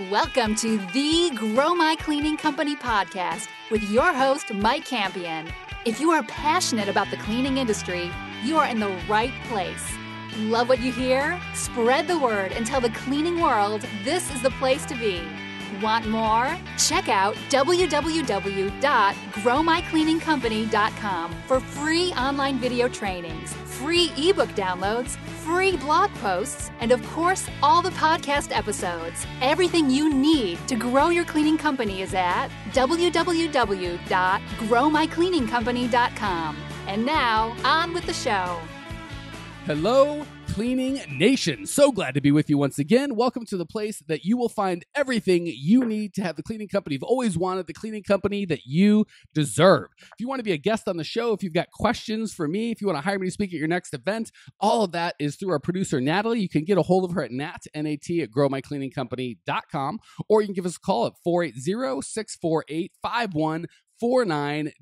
Welcome to the Grow My Cleaning Company podcast with your host, Mike Campion. If you are passionate about the cleaning industry, you are in the right place. Love what you hear? Spread the word and tell the cleaning world this is the place to be. Want more? Check out www.growmycleaningcompany.com for free online video trainings, free ebook downloads, free blog posts, and of course, all the podcast episodes. Everything you need to grow your cleaning company is at www.growmycleaningcompany.com. And now, on with the show. Hello, Cleaning Nation. So glad to be with you once again. Welcome to the place that you will find everything you need to have the cleaning company you've always wanted, the cleaning company that you deserve. If you want to be a guest on the show, if you've got questions for me, if you want to hire me to speak at your next event, all of that is through our producer, Natalie. You can get a hold of her at growmycleaningcompany.com, or you can give us a call at 480-648-5149.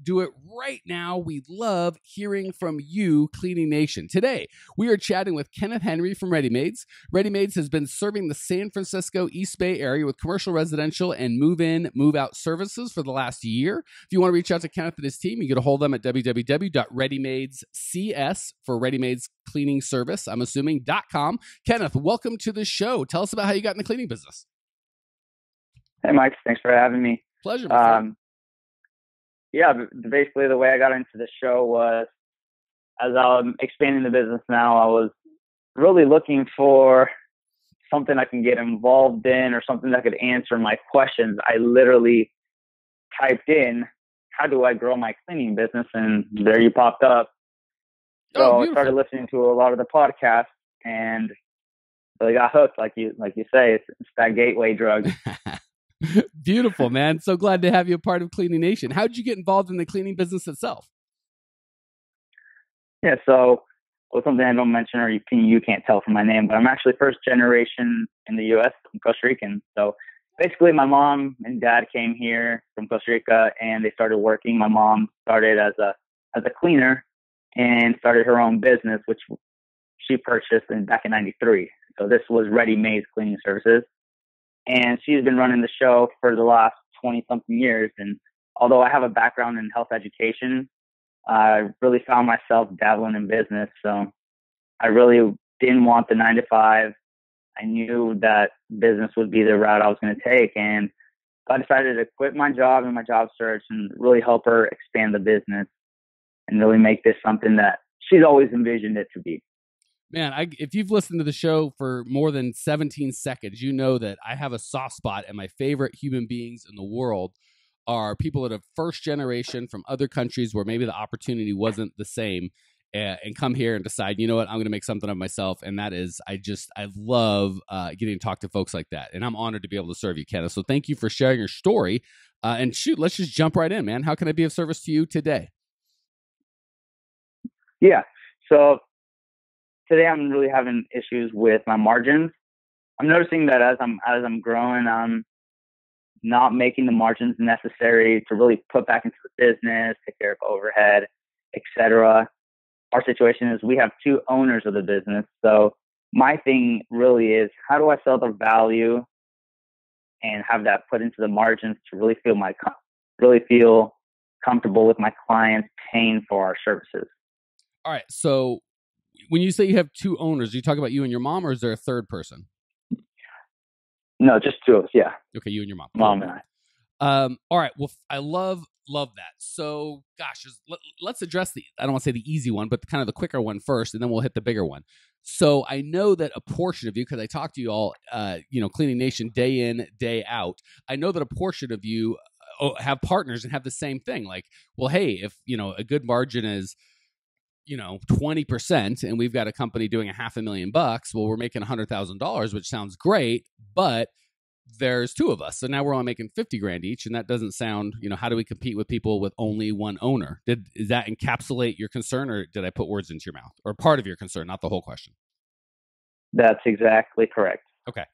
Do it right now. We love hearing from you, Cleaning Nation. Today, we are chatting with Kenneth Henry from Ready Maids. Ready Maids has been serving the San Francisco East Bay area with commercial, residential, and move-in, move-out services for the last year. If you want to reach out to Kenneth and his team, you can get a hold of them at www.readymaidscs for Ready Maids Cleaning Service, I'm assuming, .com. Kenneth, welcome to the show. Tell us about how you got in the cleaning business. Hey, Mike. Thanks for having me. Pleasure. Yeah, basically the way I got into the show was, as I'm expanding the business now, I was really looking for something I can get involved in or something that could answer my questions. I literally typed in, how do I grow my cleaning business? And there you popped up. So I started listening to a lot of the podcasts and really got hooked, like you say. It's that gateway drug. Beautiful, man. So glad to have you a part of Cleaning Nation. How did you get involved in the cleaning business itself? Yeah, so something I don't mention, or you can't tell from my name, but I'm actually first generation in the U.S. I'm Costa Rican. So basically my mom and dad came here from Costa Rica and they started working. My mom started as a cleaner and started her own business, which she purchased back in 93. So this was Ready Maids Cleaning Services. And she's been running the show for the last 20-something years. And although I have a background in health education, I really found myself dabbling in business. So I really didn't want the 9-to-5. I knew that business would be the route I was going to take. And I decided to quit my job and my job search and really help her expand the business and really make this something that she's always envisioned it to be. Man, if you've listened to the show for more than 17 seconds, you know that I have a soft spot, and my favorite human beings in the world are people that are first generation from other countries where maybe the opportunity wasn't the same, and come here and decide, you know what, I'm going to make something of myself. And that is, I love getting to talk to folks like that. And I'm honored to be able to serve you, Kenneth. So thank you for sharing your story. And shoot, let's just jump right in, man. How can I be of service to you today? Yeah. So today I'm really having issues with my margins. I'm noticing that as I'm growing, I'm not making the margins necessary to really put back into the business, take care of overhead, etc. Our situation is we have two owners of the business. So my thing really is, how do I sell the value and have that put into the margins to really feel comfortable with my clients paying for our services. All right. So when you say you have two owners, are you talking about you and your mom, or is there a third person? No, just two of us. Yeah. Okay. You and your mom. Mom and I. All right. Well, I love that. So gosh, let's address I don't want to say the easy one, but kind of the quicker one first, and then we'll hit the bigger one. So I know that a portion of you, because I talk to you all, Cleaning Nation day in, day out. I know that a portion of you have partners and have the same thing. Like, well, hey, if, a good margin is, 20%, and we've got a company doing $500,000, well, we're making $100,000, which sounds great, but there's two of us. So now we're only making $50,000 each. And that doesn't sound, how do we compete with people with only one owner? Does that encapsulate your concern, or did I put words into your mouth, or part of your concern, not the whole question? That's exactly correct. Okay.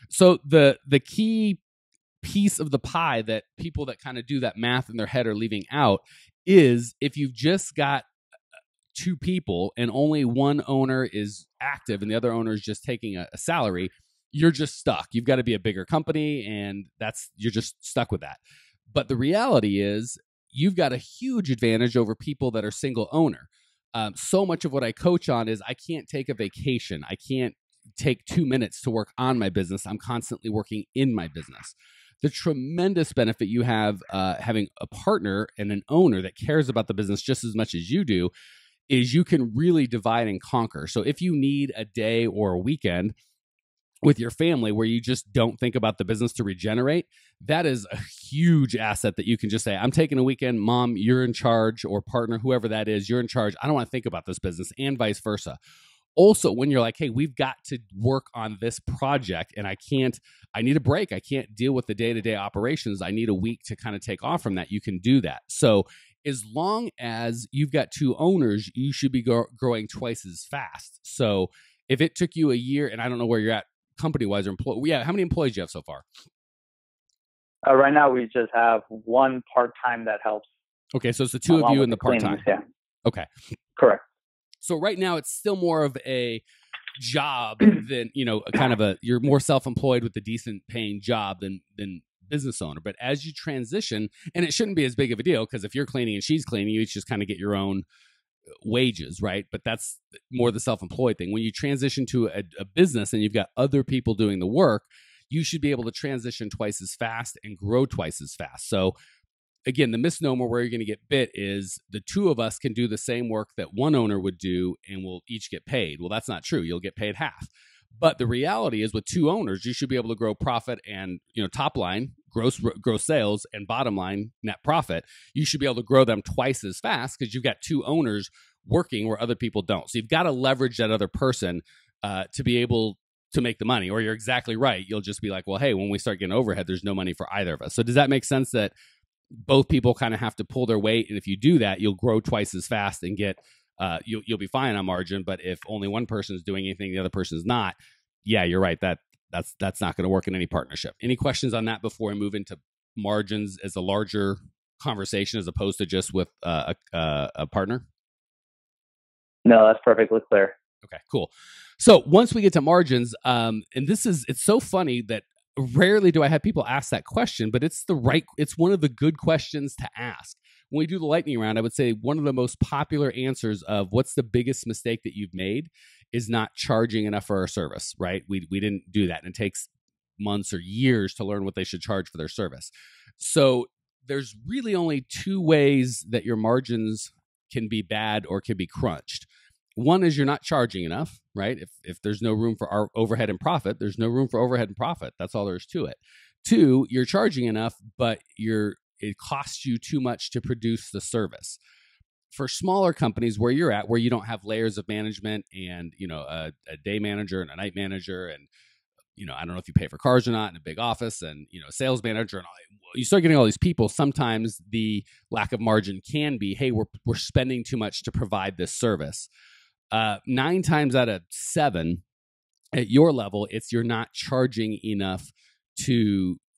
So the key piece of the pie that people that kind of do that math in their head are leaving out is, if you've just got two people and only one owner is active and the other owner is just taking a salary, you're just stuck. You've got to be a bigger company, and you're just stuck with that. But the reality is you've got a huge advantage over people that are single owner. So much of what I coach on is I can't take a vacation. I can't take 2 minutes to work on my business. I'm constantly working in my business. The tremendous benefit you have having a partner and an owner that cares about the business just as much as you do is you can really divide and conquer. So if you need a day or a weekend with your family where you just don't think about the business to regenerate, that is a huge asset that you can just say, I'm taking a weekend, mom, you're in charge, or partner, whoever that is, you're in charge. I don't want to think about this business, and vice versa. Also, when you're like, hey, we've got to work on this project and I need a break. I can't deal with the day-to-day operations. I need a week to kind of take off from that. You can do that. So as long as you've got two owners, you should be growing twice as fast. So if it took you a year, and I don't know where you're at company-wise or how many employees do you have so far? Right now, we just have one part-time that helps. Okay, so it's the two of you and the part-time. Yeah. Okay. Correct. So right now, it's still more of a job than, you're more self-employed with a decent paying job than business owner. But as you transition, and it shouldn't be as big of a deal, because if you're cleaning and she's cleaning, you each just kind of get your own wages, right? But that's more the self-employed thing. When you transition to a business and you've got other people doing the work, you should be able to transition twice as fast and grow twice as fast. So again, the misnomer where you're going to get bit is the two of us can do the same work that one owner would do and we'll each get paid. Well, that's not true. You'll get paid half. But the reality is with two owners, you should be able to grow profit and, top line, gross sales, and bottom line, net profit. You should be able to grow them twice as fast because you've got two owners working where other people don't. So you've got to leverage that other person to be able to make the money, or you're exactly right. You'll just be like, well, hey, when we start getting overhead, there's no money for either of us. So does that make sense that both people kind of have to pull their weight? And if you do that, you'll grow twice as fast and get you'll be fine on margin. But if only one person is doing anything, the other person is not, yeah, you're right. That's not going to work in any partnership. Any questions on that before I move into margins as a larger conversation as opposed to just with a partner? No, that's perfectly clear. Okay, cool. So once we get to margins, and it's so funny that rarely do I have people ask that question, but it's one of the good questions to ask. When we do the lightning round, I would say one of the most popular answers of what's the biggest mistake that you've made is not charging enough for our service, right? We didn't do that. And it takes months or years to learn what they should charge for their service. So there's really only two ways that your margins can be bad or can be crunched. One is you're not charging enough, right? If there's no room for our overhead and profit, there's no room for overhead and profit. That's all there is to it. Two, you're charging enough, but it costs you too much to produce the service. For smaller companies where you're at, where you don't have layers of management and, a day manager and a night manager and, I don't know if you pay for cars or not in a big office and, a sales manager and all, you start getting all these people. Sometimes the lack of margin can be, hey, we're spending too much to provide this service. 9 times out of 7 at your level, it's you're not charging enough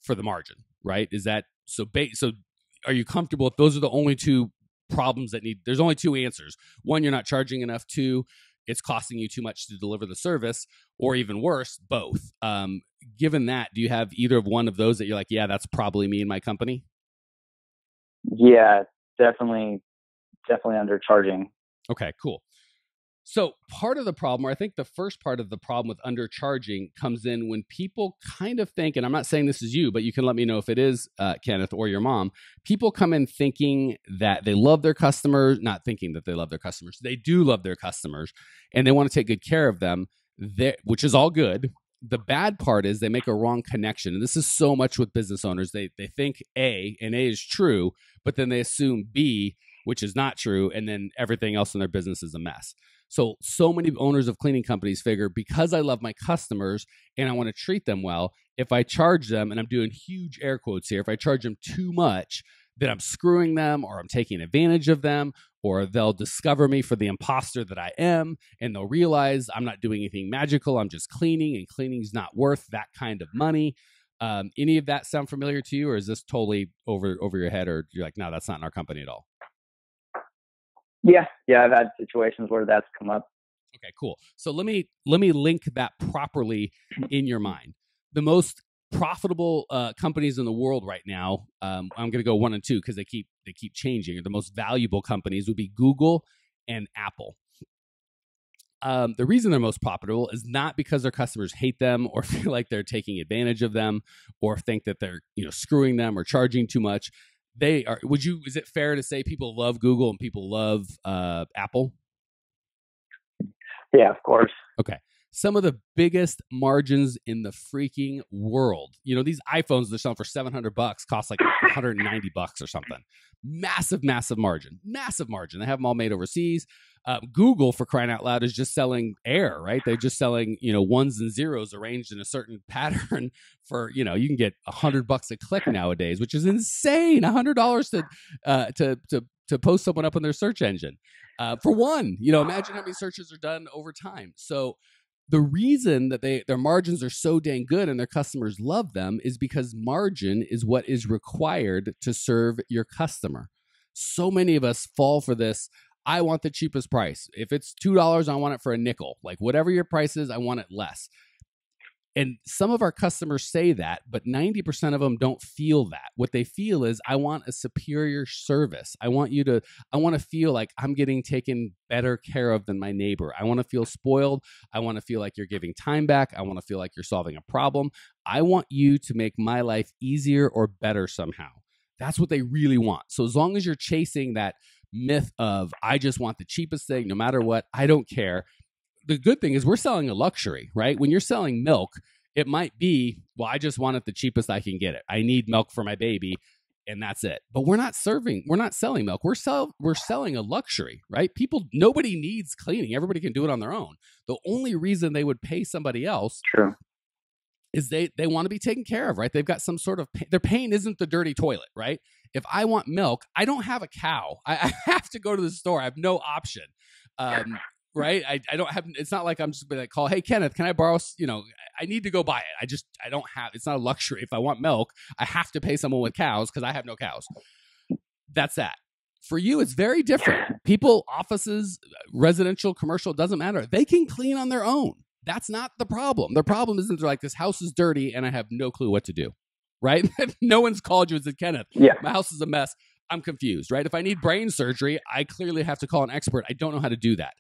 for the margin, right? Is that so? So are you comfortable if those are the only two problems there's only two answers? One, you're not charging enough. Two, it's costing you too much to deliver the service, or even worse, both. Given that, do you have either of one of those that you're like, yeah, that's probably me and my company? Yeah, definitely undercharging. Okay, cool. So part of the problem, or I think the first part of the problem with undercharging comes in when people kind of think, and I'm not saying this is you, but you can let me know if it is, Kenneth, or your mom. People come in thinking that they love their customers, not thinking that they love their customers. They do love their customers, and they want to take good care of them, which is all good. The bad part is they make a wrong connection. And this is so much with business owners. They think A, and A is true, but then they assume B, which is not true, and then everything else in their business is a mess. So many owners of cleaning companies figure, because I love my customers and I want to treat them well, if I charge them, and I'm doing huge air quotes here, if I charge them too much, then I'm screwing them, or I'm taking advantage of them, or they'll discover me for the imposter that I am, and they'll realize I'm not doing anything magical. I'm just cleaning, and cleaning's not worth that kind of money. Any of that sound familiar to you, or is this totally over your head, or you're like, no, that's not in our company at all? Yeah, I've had situations where that's come up. Okay, cool. So let me link that properly in your mind. The most profitable companies in the world right now, I'm going to go 1 and 2 because they keep changing. The most valuable companies would be Google and Apple. The reason they're most profitable is not because their customers hate them or feel like they're taking advantage of them or think that they're screwing them or charging too much. They are. Is it fair to say people love Google and people love Apple? Yeah, of course. Okay. Some of the biggest margins in the freaking world. These iPhones they're selling for $700 cost like $190 or something. Massive margin. They have them all made overseas. Google, for crying out loud, is just selling air, right? They're just selling, ones and zeros arranged in a certain pattern for, you can get $100 a click nowadays, which is insane. $100 to post someone up on their search engine. For one, imagine how many searches are done over time. So the reason that their margins are so dang good and their customers love them is because margin is what is required to serve your customer. So many of us fall for this. I want the cheapest price. If it's $2, I want it for a nickel. Like whatever your price is, I want it less. And some of our customers say that, but 90% of them don't feel that. What they feel is, I want a superior service. I want to feel like I'm getting taken better care of than my neighbor. I want to feel spoiled. I want to feel like you're giving time back. I want to feel like you're solving a problem. I want you to make my life easier or better somehow. That's what they really want. So as long as you're chasing that myth of, I just want the cheapest thing, no matter what, I don't care. The good thing is we're selling a luxury, right? When you're selling milk, it might be, well, I just want it the cheapest I can get it. I need milk for my baby, and that's it. But we're not selling milk. We're selling a luxury, right? Nobody needs cleaning. Everybody can do it on their own. The only reason they would pay somebody else is they want to be taken care of, right? They've got some sort of their pain isn't the dirty toilet, right? If I want milk, I don't have a cow. I have to go to the store. I have no option. Right? I don't have, it's not like I'm just going to call, hey, Kenneth, can I borrow, I need to go buy it. I don't have, it's not a luxury. If I want milk, I have to pay someone with cows because I have no cows. That's that. For you, it's very different. People, offices, residential, commercial, doesn't matter. They can clean on their own. That's not the problem. The problem isn't they're like, this house is dirty and I have no clue what to do, right? No one's called you and said, Kenneth, my house is a mess. I'm confused, right? If I need brain surgery, I clearly have to call an expert. I don't know how to do that.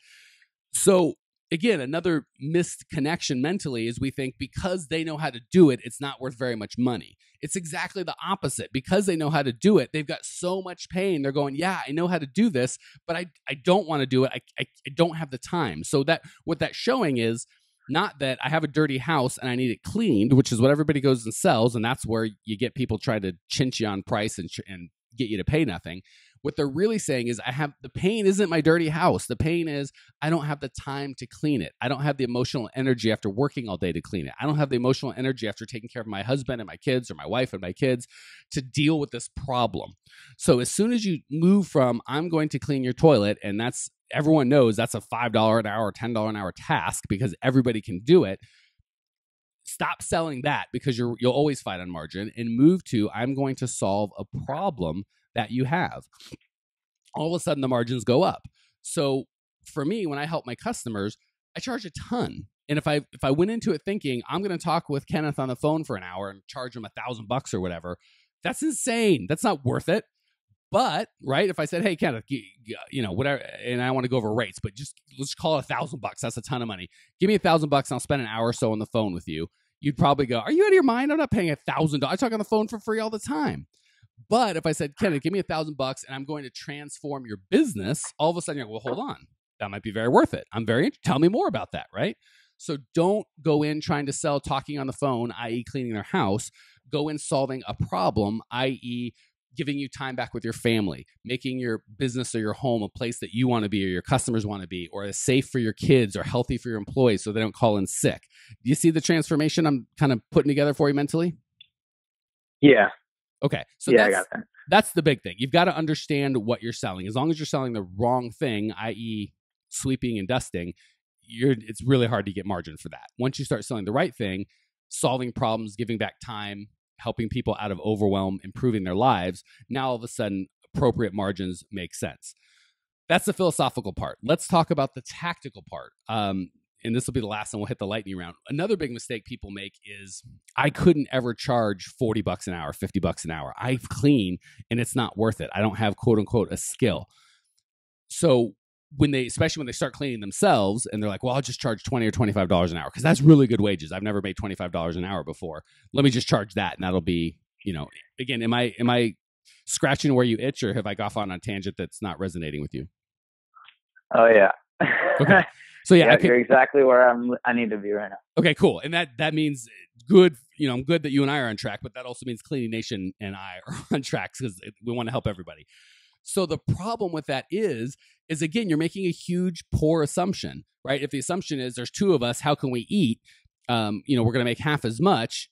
So again, another missed connection mentally is we think because they know how to do it, it's not worth very much money. It's exactly the opposite. Because they know how to do it, they've got so much pain. They're going, yeah, I know how to do this, but I don't want to do it. I don't have the time. So that what that's showing is not that I have a dirty house and I need it cleaned, which is what everybody goes and sells. And that's where you get people try to chinch you on price and get you to pay nothing. What they're really saying is the pain isn't my dirty house. The pain is I don't have the time to clean it. I don't have the emotional energy after working all day to clean it. I don't have the emotional energy after taking care of my husband and my kids or my wife and my kids to deal with this problem. So as soon as you move from I'm going to clean your toilet, and everyone knows that's a $5 an hour, $10 an hour task because everybody can do it. Stop selling that because you'll always fight on margin and move to I'm going to solve a problem that you have. All of a sudden the margins go up. So for me, when I help my customers, I charge a ton. And if I went into it thinking I'm going to talk with Kenneth on the phone for an hour and charge him $1,000 or whatever, that's insane. That's not worth it. But right, if I said, hey Kenneth, whatever, and I want to go over rates, but let's call it $1,000. That's a ton of money. Give me $1,000 and I'll spend an hour or so on the phone with you. You'd probably go, are you out of your mind? I'm not paying $1,000. I talk on the phone for free all the time. But if I said, Kenneth, give me $1,000 and I'm going to transform your business, all of a sudden you're like, well, hold on. That might be very worth it. Tell me more about that, right? So don't go in trying to sell talking on the phone, i.e. cleaning their house. Go in solving a problem, i.e. giving you time back with your family, making your business or your home a place that you want to be or your customers want to be, or is safe for your kids or healthy for your employees so they don't call in sick. Do you see the transformation I'm kind of putting together for you mentally? Yeah. Okay. So I got that. That's the big thing. You've got to understand what you're selling. As long as you're selling the wrong thing, i.e. sweeping and dusting, it's really hard to get margin for that. Once you start selling the right thing, solving problems, giving back time, helping people out of overwhelm, improving their lives, now all of a sudden appropriate margins make sense. That's the philosophical part. Let's talk about the tactical part. And this will be the last, and we'll hit the lightning round. Another big mistake people make is I couldn't ever charge $40 an hour, $50 an hour. I clean and it's not worth it. I don't have quote unquote a skill. So especially when they start cleaning themselves and they're like, well, I'll just charge $20 or $25 an hour because that's really good wages. I've never made $25 an hour before. Let me just charge that. And that'll be, again, am I scratching where you itch, or have I gone off on a tangent that's not resonating with you? Oh yeah. Okay. So yeah, you're exactly where I need to be right now. Okay, cool. And that means good. I'm good that you and I are on track, but that also means Cleaning Nation and I are on track because we want to help everybody. So the problem with that is again, you're making a huge poor assumption, right? If the assumption is there's two of us, how can we eat? We're going to make half as much.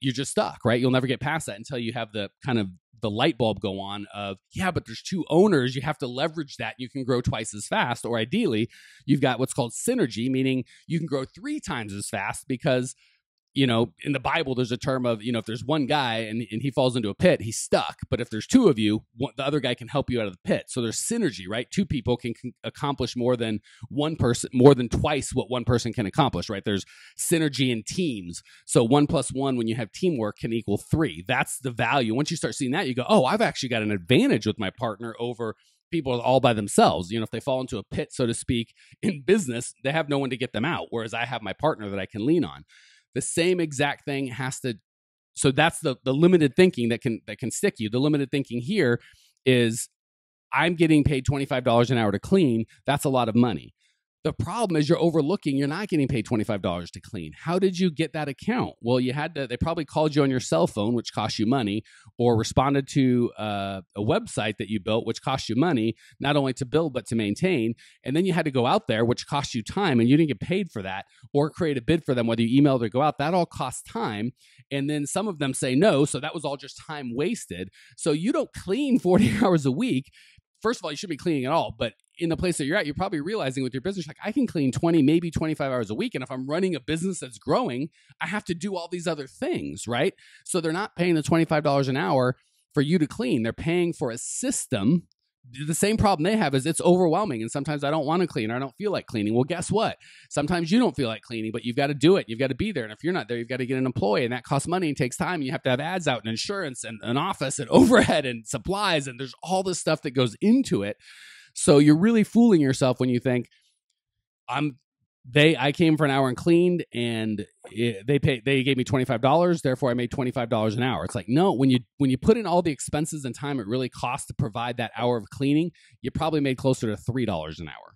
You're just stuck, right? You'll never get past that until you have the kind of the light bulb go on of, yeah, but there's two owners. You have to leverage that. You can grow twice as fast. Or ideally, you've got what's called synergy, meaning you can grow 3 times as fast because, in the Bible, there's a term of, if there's one guy and he falls into a pit, he's stuck. But if there's 2 of you, the other guy can help you out of the pit. So there's synergy, right? 2 people can accomplish more than one person, more than twice what one person can accomplish, right? There's synergy in teams. So 1 + 1, when you have teamwork, can equal 3. That's the value. Once you start seeing that, you go, oh, I've actually got an advantage with my partner over people all by themselves. If they fall into a pit, so to speak, in business, they have no one to get them out. Whereas I have my partner that I can lean on. The same exact thing has to, so that's the limited thinking that can stick you. The limited thinking here is I'm getting paid $25 an hour to clean. That's a lot of money. The problem is you're overlooking, you're not getting paid $25 to clean. How did you get that account? Well, they probably called you on your cell phone, which cost you money, or responded to a website that you built, which cost you money, not only to build, but to maintain. And then you had to go out there, which cost you time, and you didn't get paid for that, or create a bid for them, whether you emailed or go out. That all costs time. And then some of them say no. So that was all just time wasted. So you don't clean 40 hours a week. First of all, you shouldn't be cleaning at all, but in the place that you're at, you're probably realizing with your business, like I can clean 20, maybe 25 hours a week. And if I'm running a business that's growing, I have to do all these other things, right? So they're not paying the $25 an hour for you to clean. They're paying for a system. The same problem they have is it's overwhelming. And sometimes I don't want to clean or I don't feel like cleaning. Well, guess what? Sometimes you don't feel like cleaning, but you've got to do it. You've got to be there. And if you're not there, you've got to get an employee, and that costs money and takes time. You have to have ads out and insurance and an office and overhead and supplies. And there's all this stuff that goes into it. So you're really fooling yourself when you think I came for an hour and cleaned, and they gave me $25. Therefore, I made $25 an hour. It's like, no, when you put in all the expenses and time it really costs to provide that hour of cleaning, you probably made closer to $3 an hour.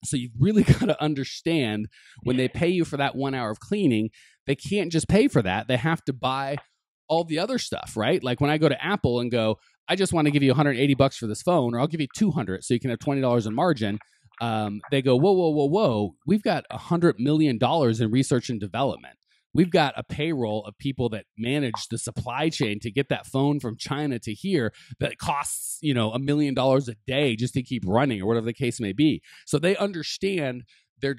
So you've really got to understand when they pay you for that 1 hour of cleaning, they can't just pay for that. They have to buy all the other stuff, right? Like when I go to Apple and go, I just want to give you $180 for this phone, or I'll give you $200 so you can have $20 in margin. They go, whoa. We've got $100 million in research and development. We've got a payroll of people that manage the supply chain to get that phone from China to here that costs, $1 million a day just to keep running, or whatever the case may be. So they understand they're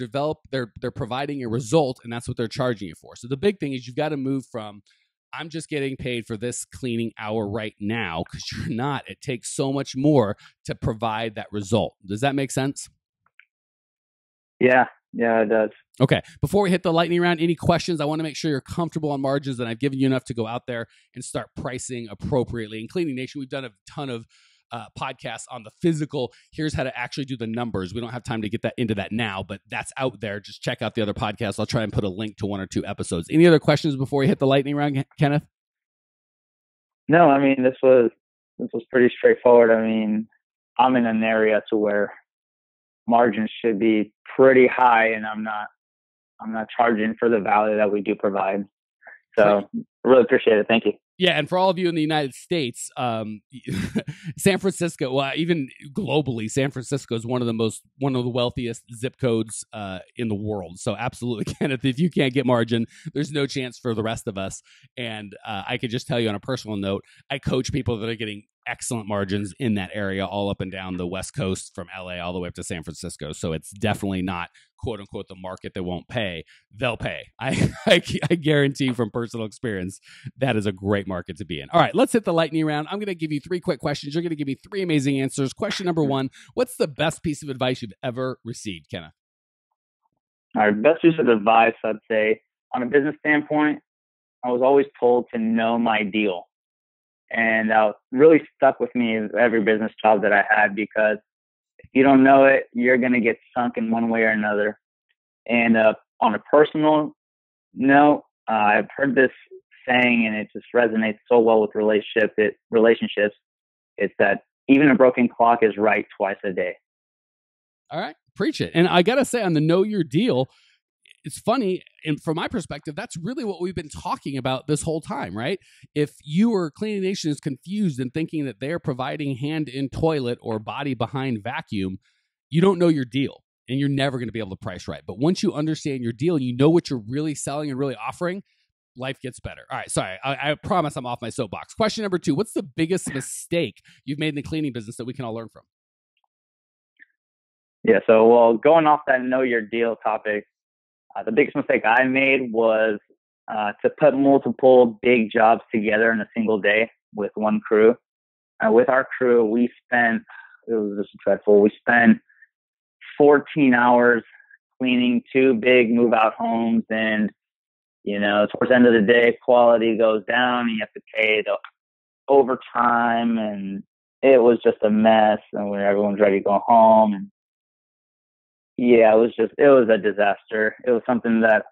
providing a result, and that's what they're charging you for. So the big thing is you've got to move from, I'm just getting paid for this cleaning hour right now, because you're not. It takes so much more to provide that result. Does that make sense? Yeah, it does. Okay. Before we hit the lightning round, any questions? I want to make sure you're comfortable on margins, and I've given you enough to go out there and start pricing appropriately. In Cleaning Nation, we've done a ton of podcasts on the physical. Here's how to actually do the numbers. We don't have time to get into that now, but that's out there. Just check out the other podcasts. I'll try and put a link to 1 or 2 episodes. Any other questions before we hit the lightning round, Kenneth? No, I mean, this was pretty straightforward. I mean, I'm in an area to where margins should be pretty high, and I'm not charging for the value that we do provide. So I really appreciate it. Thank you. Yeah, and for all of you in the United States, San Francisco, well, even globally, San Francisco is one of the wealthiest zip codes in the world. So absolutely, Kenneth, if you can't get margin, there's no chance for the rest of us. And I could just tell you on a personal note, I coach people that are getting excellent margins in that area, all up and down the West Coast from LA all the way up to San Francisco. So it's definitely not, quote unquote, the market that won't pay. They'll pay. I guarantee from personal experience, that is a great market to be in. All right, let's hit the lightning round. I'm going to give you 3 quick questions. You're going to give me 3 amazing answers. Question number 1, what's the best piece of advice you've ever received, Kenneth? All right, best piece of advice, I'd say, on a business standpoint, I was always told to know my deal. And that really stuck with me every business job that I had, because if you don't know it, you're going to get sunk in one way or another. And on a personal note, I've heard this saying, and it just resonates so well with relationships. It's that even a broken clock is right twice a day. All right, preach it. And I got to say, on the know your deal, it's funny, and from my perspective, that's really what we've been talking about this whole time, right? If you or Cleaning Nation is confused and thinking that they're providing hand in toilet or body behind vacuum, you don't know your deal, and you're never going to be able to price right. But once you understand your deal and you know what you're really selling and really offering, life gets better. All right, sorry, I promise I'm off my soapbox. Question number 2, what's the biggest mistake you've made in the cleaning business that we can all learn from? Yeah, so going off that know your deal topic, the biggest mistake I made was to put multiple big jobs together in a single day with one crew. With our crew, it was just dreadful. We spent 14 hours cleaning 2 big move-out homes, and, towards the end of the day, quality goes down, and you have to pay the overtime, and it was just a mess, and when everyone's ready to go home, and yeah, it was a disaster. It was something that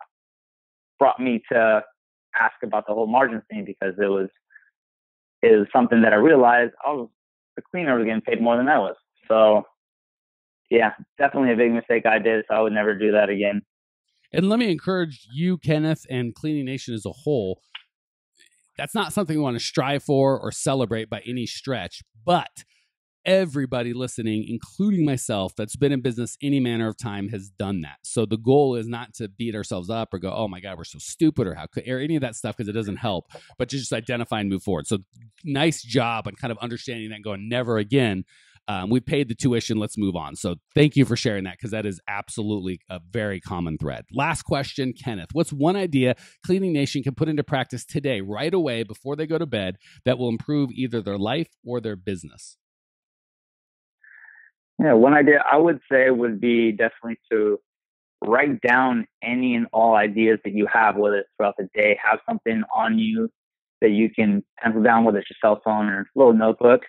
brought me to ask about the whole margin thing, because it was something that I realized the cleaner was getting paid more than I was. So yeah, definitely a big mistake I did. So I would never do that again. And let me encourage you, Kenneth, and Cleaning Nation as a whole. That's not something we want to strive for or celebrate by any stretch, but everybody listening, including myself, that's been in business any manner of time has done that. So the goal is not to beat ourselves up or go, oh my God, we're so stupid, or any of that stuff, because it doesn't help, but to just identify and move forward. So nice job on kind of understanding that and going, never again. We paid the tuition. Let's move on. So thank you for sharing that, because that is absolutely a very common thread. Last question, Kenneth. What's one idea Cleaning Nation can put into practice today, right away, before they go to bed, that will improve either their life or their business? Yeah, one idea I would say would be definitely to write down any and all ideas that you have, whether it's throughout the day. Have something on you that you can pencil down, whether it's your cell phone or a little notebook,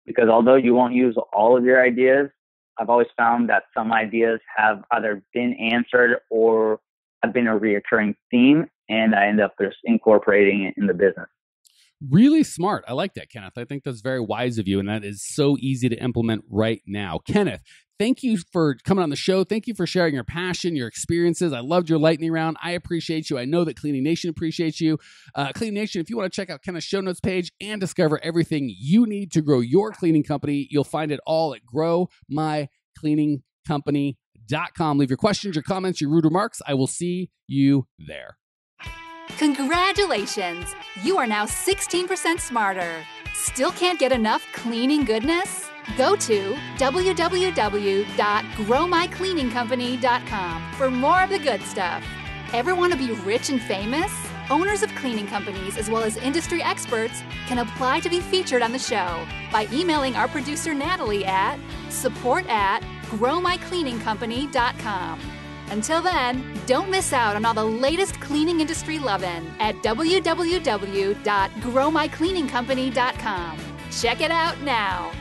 because although you won't use all of your ideas, I've always found that some ideas have either been answered or have been a reoccurring theme, and I end up just incorporating it in the business. Really smart. I like that, Kenneth. I think that's very wise of you, and that is so easy to implement right now. Kenneth, thank you for coming on the show. Thank you for sharing your passion, your experiences. I loved your lightning round. I appreciate you. I know that Cleaning Nation appreciates you. Cleaning Nation, if you want to check out Kenneth's show notes page and discover everything you need to grow your cleaning company, you'll find it all at growmycleaningcompany.com. Leave your questions, your comments, your rude remarks. I will see you there. Congratulations! You are now 16% smarter. Still can't get enough cleaning goodness? Go to www.growmycleaningcompany.com for more of the good stuff. Ever want to be rich and famous? Owners of cleaning companies, as well as industry experts, can apply to be featured on the show by emailing our producer Natalie at support@growmycleaningcompany.com. Until then, don't miss out on all the latest cleaning industry lovin' at www.growmycleaningcompany.com. Check it out now.